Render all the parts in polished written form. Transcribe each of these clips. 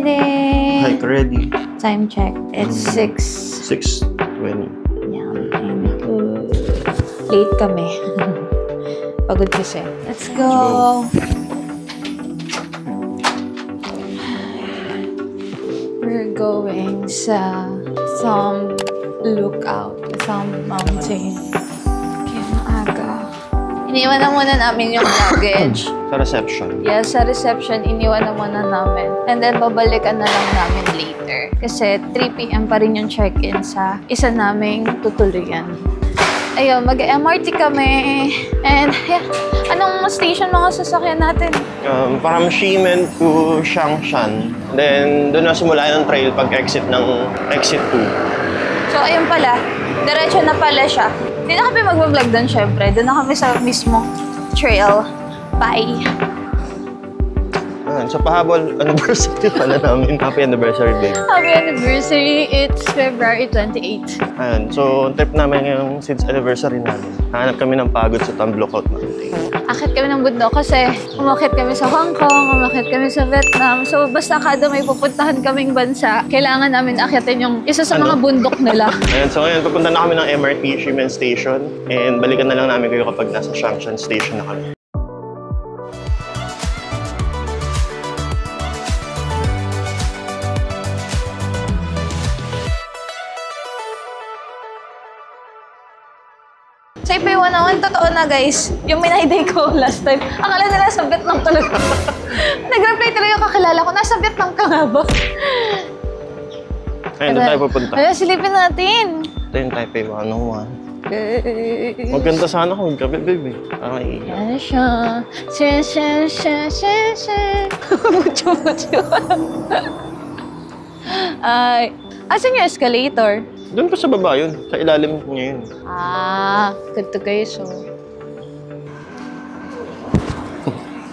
ready. Hike ready. Time check. It's 6:20. Yeah, good. Late kami. Pagod kasi. Let's go. We're going sa some lookout, some mountain. Kaya maaga. Iniwan na muna namin yung luggage. Sa reception. Yes, sa reception, iniwan na muna namin. And then, babalikan na lang namin later. Kasi 3 PM pa rin yung check-in sa isa naming tutuluyan. Ayun, mag-MRT kami. And, yeah. Anong station mga sasakyan natin? From Ximen to Changshan. Then, doon na simula yung trail pag-exit ng exit 2. So, ayun pala. Diretso na pala siya. Hindi na kami mag-vlog doon, syempre. Doon na kami sa mismo trail. Bye! Sa pahabol anniversary pala namin. Happy anniversary, babe. Happy anniversary! It's February 28. Ayun. So, trip namin ngayong since anniversary namin. Hanap kami ng pagod sa Lookout Mountain. Akit kami ng bundok kasi umakit kami sa Hong Kong, umakit kami sa Vietnam. So, basta kada may pupuntahan kaming bansa, kailangan namin akitin yung isa sa mga bundok nila. Ayun. So, ngayon, pupunta na kami ng MRT Ximen Station. And balikan na lang namin kayo kapag nasa Changshan Station na kami. Sa Ipay 101, totoo na guys, yung minayday ko last time, akala nila sa Vietnam talaga. Nag-reply talaga yung kakilala ko, nasa Vietnam ka nga ba? Ayun, doon tayo pupunta. Ayun, silipin natin. Ito yung Taipei 101. Maganda sana kung gabi, baby. Ay. Yan siya. Mucho. Ay, asan yung escalator? Doon pa sa baba yun. Sa ilalim niya yun. Good to go, so.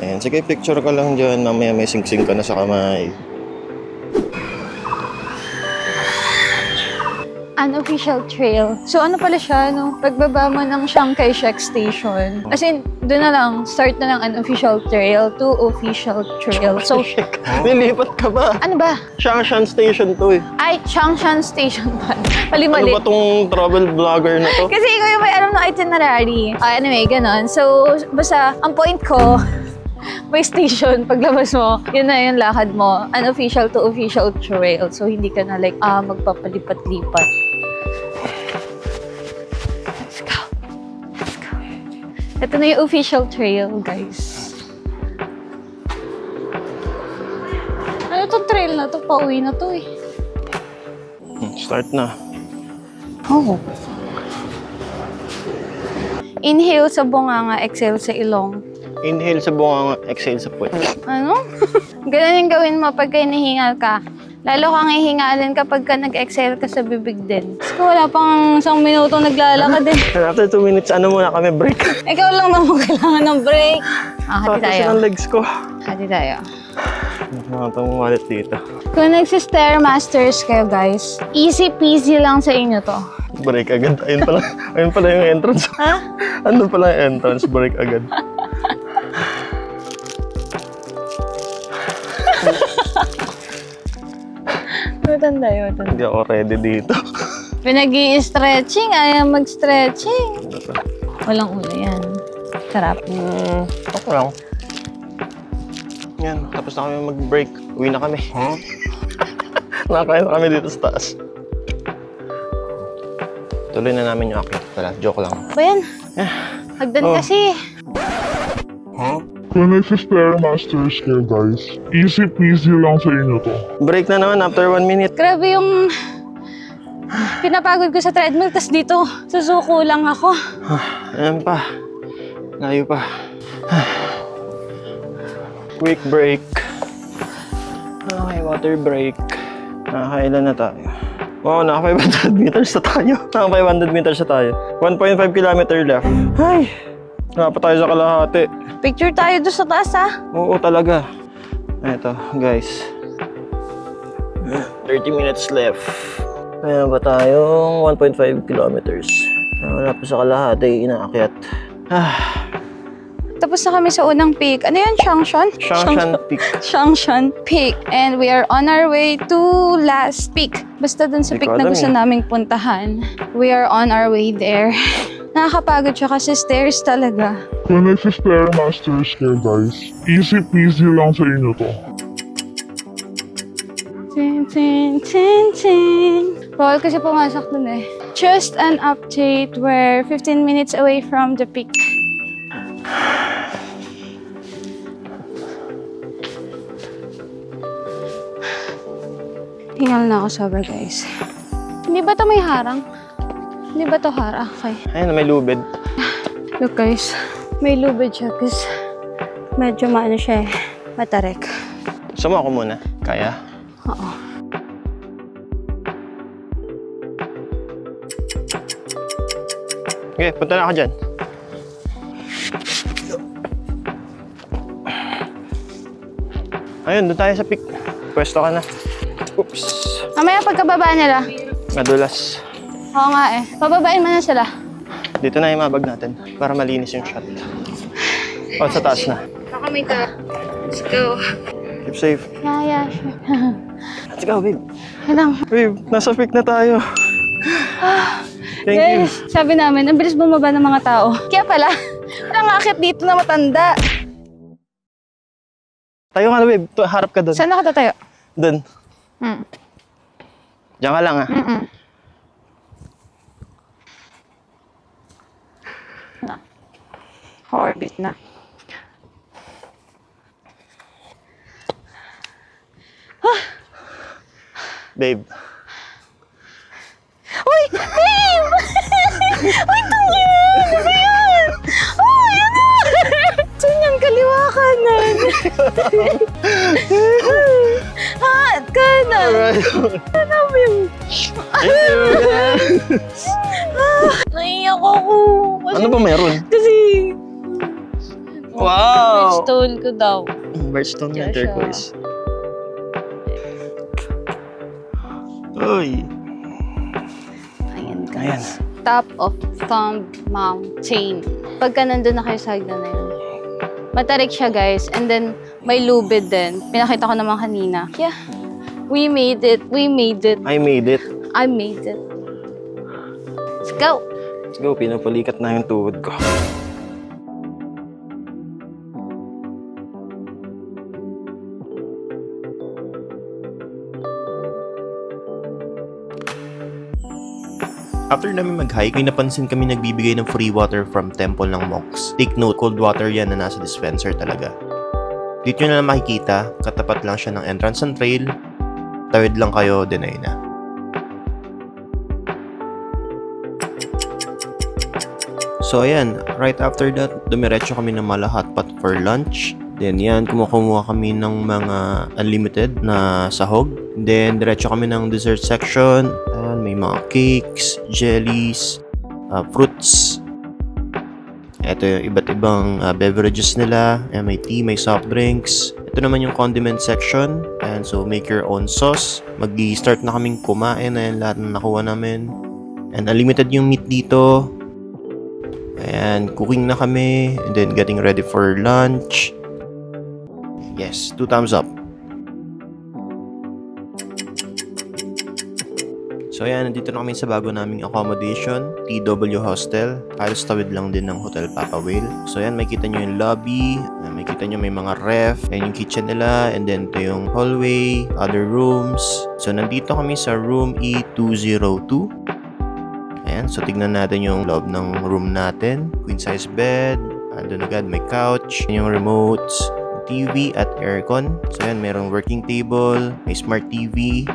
Ayan, sige, picture ka lang dyan. Mamaya may sing-sing ka na sa kamay. Unofficial trail. So, ano pala siya, no? Pagbaba mo ng Chiang Kai-shek Station. As in, doon na lang, start na ng unofficial trail to official trail. So, nilipat ka ba? ano ba? Changshan Station to eh. Ay, Changshan Station pa. Mali-mali. Ano ba tong travel vlogger na to? Kasi ikaw yung may alam ng itinerary. Anyway, ganon. So, basta, ang point ko, may station, paglabas mo, yun na yung lakad mo. Unofficial to official trail. So, hindi ka na like, magpapalipat-lipat. Let's go. Let's go. Ito na yung official trail, guys. Ano itong trail na to? Pauwi na to eh. Start na. Oh. Inhale sa bunganga, exhale sa ilong. Inhale sa bunganga, exhale sa puwet. Ano? Ganun yung gawin mo pagka hinihingal ka. Lalo kang hihingalin kapag ka nag-exhale ka sa bibig din. Kasi wala pang 1 minuto naglalakad eh. After 2 minutes, ano muna kami, break. Ikaw lang naman kailangan ng break. Hati tayo. Tapos ang legs ko. Hati tayo. Nakatang wallet dito. Kung nagsi-stairmasters kayo guys, easy peasy lang sa inyo to. Break agad. Ayun pala yung entrance. Ha? Ano pala yung entrance? Break agad. Matanda yun. Hindi ako ready dito. Pinag-i-stretching, ayaw mag-stretching. Walang ulo yan. Sarap. Ako lang. Yan, tapos na kami mag-break. Uwi na kami. Nakakain na kami dito sa taas. Tuloy na namin yung akyat pala. Joke lang. Ba yan? Hagdan kasi. Kung nagsi-stairmasters kayo guys, easy peasy lang sa inyo to. Break na naman after 1 minute. Grabe yung pinapagod ko sa treadmill, tas dito susuko lang ako. Ayan pa. Layo pa. Quick break. Okay, water break. Nakakailan na tayo. Wow, naka 500 meters na tayo. Naka 500 meters na tayo. 1.5 kilometer left. Ay! Nga pa tayo sa kalahati. Picture tayo doon sa taas, ha? Oo, talaga. Eto, guys. 30 minutes left. Kaya ba tayong 1.5 kilometers? Wala pa sa kalahati, inaakyat. Tapos na kami sa unang peak. Ano yun? Changshan? Changshan Peak. Changshan Peak. And we are on our way to last peak. Basta dun sa Hindi peak ko na alam gusto naming puntahan. We are on our way there. Nakakapagod siya kasi stairs talaga. Kung nagsi-stairmasters kayo guys, easy peasy lang sa inyo to. Tin, tin, tin, tin. Bawal kasi pumasok dun eh. Just an update. We're 15 minutes away from the peak. Hingal na ako sobra, guys. Hindi ba ito may harang? Hindi ba ito harang? Okay. Ayun, may lubid. Look, guys. May lubid siya kasi medyo maano siya eh. Matarik. Gusto mo ako muna? Kaya? Oo. Okay, punta na ako dyan. Ayun, doon tayo sa peak. Pwesto ka na. Oops. Mamaya pagkababa nila. Madulas. Oo nga eh. Pababain mo na sila. Dito na yung mabag natin para malinis yung shot. Oh, sa taas na. Baka may ta. Let's go. Keep safe. Yeah, sure. Let's go, babe. Kailang. Babe, nasa peak na tayo. Thank you. Guys, sabi namin, ang bilis bumaba ng mga tao. Kaya pala, walang akit dito na matanda. Tayo ka na, babe. Harap ka doon. Saan nakatatayo? Doon. Diyan ka lang, ah. Na. Orbit na. Babe. Uy! Babe! Uy, tangin! Ano ba yan? Uy, ano? Saan yung kaliwa kanan? Kanan! Ano ba yun? Naiyak ako. Ano ba meron? Kasi... Wow! Stole ko daw. Birthstone na Kaya siya. turquoise. Uy! Ayan, Ayan. guys. Top of Thumb Mountain. Pagka nandun na kayo sa hagdan na yun. Matarik siya, guys. And then, may lubid din. Pinakita ko naman kanina. Yeah. We made it. We made it. I made it. I made it. Let's go. Let's go. Pinupulikat na yung tuhod ko. After namin mag-hike, may napansin kami nagbibigay ng free water from Temple ng Monks. Take note, cold water yan na nasa dispenser talaga. Dito nyo na makikita, katapat lang siya ng entrance ng trail. Tawid lang kayo, then ayun na. So ayan, right after that, dumiretso kami ng Mala Hotpot for lunch. Then yan, kumuha kami ng mga unlimited na sahog. Then diretso kami ng dessert section. Ayan, may mga cakes, jellies, fruits. Ito yung iba't ibang beverages nila. Ayan, may tea, may soft drinks. Ito naman yung condiment section. And so make your own sauce. Mag-start na kaming kumain. Ayan, lahat na nakuha namin. And unlimited yung meat dito. Ayan, cooking na kami. And then getting ready for lunch. Yes, 2 thumbs up. So ayan, nandito na kami sa bago naming accommodation, TW Hostel. Halos tawid lang din ng Hotel Papa Whale. So ayan, makikita nyo yung lobby, makikita nyo may mga ref, ayan yung kitchen nila, and then ito yung hallway, other rooms. So nandito kami sa room E202. Ayan, so tignan natin yung loob ng room natin. Queen size bed, andun agad may couch, yung remotes, TV at aircon. So ayan, merong working table, may smart TV,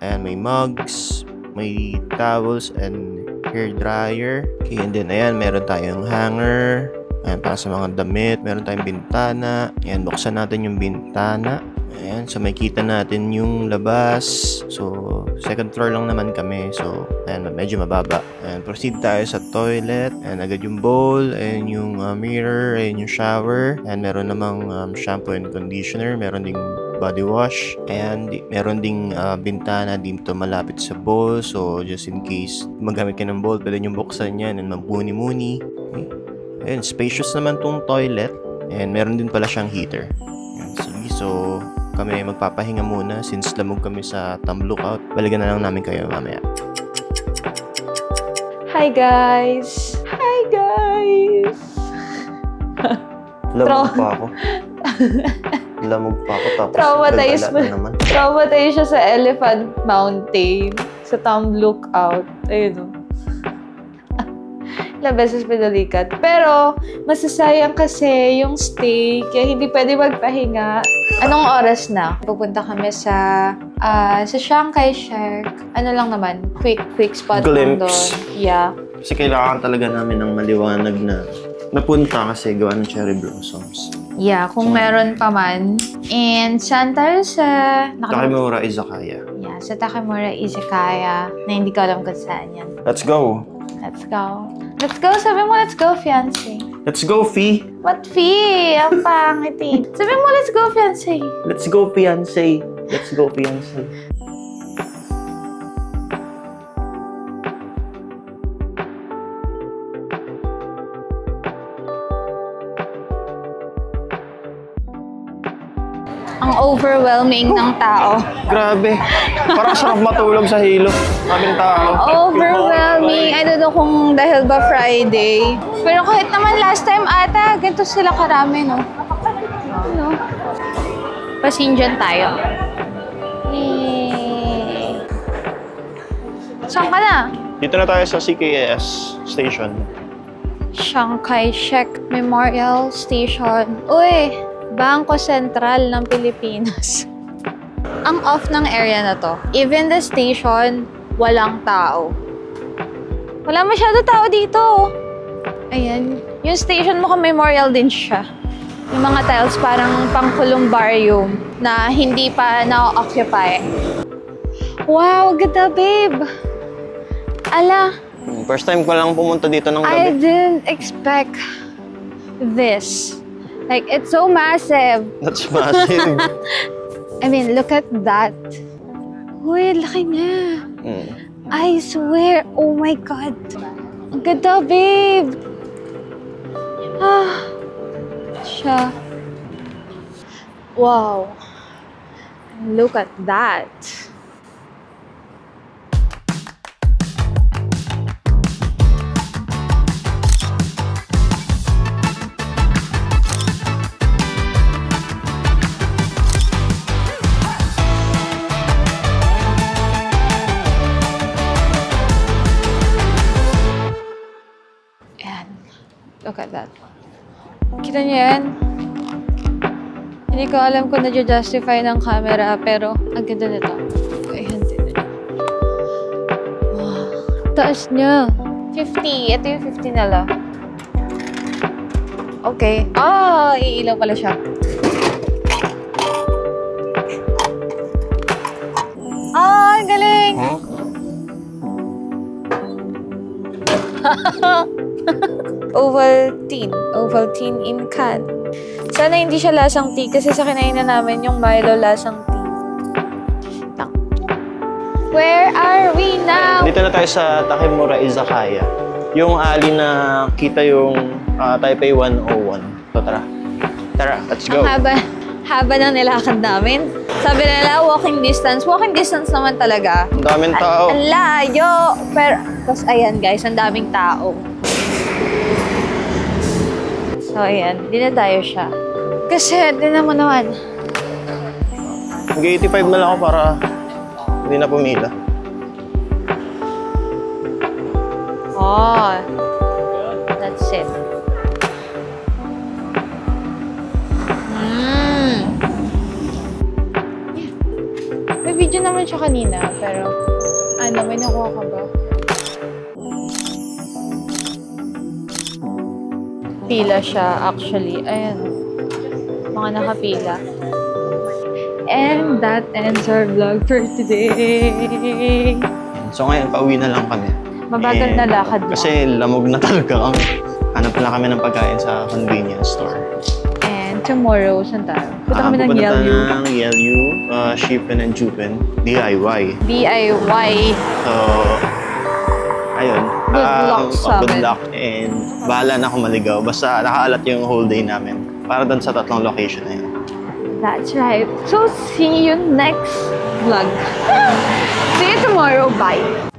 ayan, may mugs, may towels and hair dryer. Okay, and then ayan, meron tayong hanger, ayan, para sa mga damit. Meron tayong bintana. Ayan, buksan natin yung bintana. Ayan, so makita natin yung labas. So, second floor lang naman kami. So, ayan, medyo mababa. Ayan, proceed tayo sa toilet. Ayan, agad yung bowl. Ayan yung mirror. Ayan yung shower. Ayan, meron namang shampoo and conditioner. Meron ding body wash. Ayan, meron ding bintana dito malapit sa bowl. So, just in case magamit ka ng bowl, pwede nyo buksan yan and magbuni-muni. Okay. Ayan, spacious naman tong toilet. And meron din pala siyang heater. Yan, sige, so kami magpapahinga muna since lamog kami sa Thumb Lookout. Balikan na lang namin kayo mamaya. Hi guys! Hi guys! Lamog pa ako. Lamog pa ako tapos Traumatized daldala na naman. Traumatized siya sa Elephant Mountain. Sa Thumb Lookout. Ayun o. Ilang beses pinalikat. Pero, masasayang kasi yung stay. Kaya hindi pwede magpahinga. Anong oras na? Pupunta kami sa Chiang Kai-shek. Ano lang naman? Quick spot lang doon. Glimpse. Yeah. Kasi kailangan talaga namin ng maliwanag na napunta kasi gawa ng cherry blossoms. Yeah, kung meron pa man. And saan tayo sa... Takemura Izakaya. Yeah, sa Takemura Izakaya. Na hindi ko alam kung saan yan. Let's go! Let's go. Let's go. Sabi mo, let's go, fiancé. Let's go, Fee! What fee? Ang pangit eh. Sabi mo, let's go, fiancé. Let's go, fiancé! Let's go, fiancé! Ang overwhelming ng tao. Grabe! Parang sarap matulog sa hilo. Kaming tao. Overwhelming. I don't know kung dahil ba Friday. Pero kahit naman last time ata, ganito sila karami, no? No? Passenger tayo. Yay! Saan ka na? Dito na tayo sa CKS station. Chiang Kai-shek Memorial Station. Uy! Bangko Sentral ng Pilipinas. Ang off ng area na to. Even the station, walang tao. Wala masyado tao dito. Ayan. Yung station mo memorial din siya. Yung mga tiles parang pang-columbarium na hindi pa na-occupy. Wow, ganda babe! Ala, First time ko lang pumunta dito ng I gabi. didn't expect this. Like, it's so massive. That's massive. I mean, look at that. Uy, laki niya. I swear, oh my God. Ang ganda, babe. Ah, siya. Wow. Look at that. Look at that. Kita niyo yan? Hindi ko alam kung na-justify ng camera, pero ang ganda nito. Ayan, tignan niyo. Wow. Taas niya. 50. Ito yung 50 na lang. Okay. Ah, iilaw pala siya. Ah, ang galing! Ovaltine in can. Sana hindi siya lasang tea kasi sa kinain na namin yung Milo lasang tea. Where are we now? Dito na tayo sa Takemura Izakaya. Yung alley na kita yung Taipei 101. So tara. Tara, let's go. Ang haba ng nilakad namin. Sabi nila, walking distance. Walking distance naman talaga. Ang daming tao. Ang layo. Pero, tapos ayan guys, ang daming tao. So ayan, di na tayo siya. Kasi, di naman naman. Mag-85 na lang ako para hindi na pumila. Oh, that's it. May video naman siya kanina, pero ano, may nakuha ka ba? Pila siya, actually. Ayan. Mga nakapila. And that ends our vlog for today. So ngayon, pauwi na lang kami. Mabagal na lakad lang. Kasi lamog na talaga kami. Hanap na kami ng pagkain sa convenience store. And tomorrow, saan tayo? Punta kami ng Pupunta Yelyu. ng Yelyu, Shippen and Jupen, DIY. DIY. So, ayun. Good luck sa Good amin. luck and bahala na ako maligaw. Basta nakaalat yung whole day namin. Para doon sa tatlong location na yun. That's right. So, see you next vlog. See you tomorrow. Bye.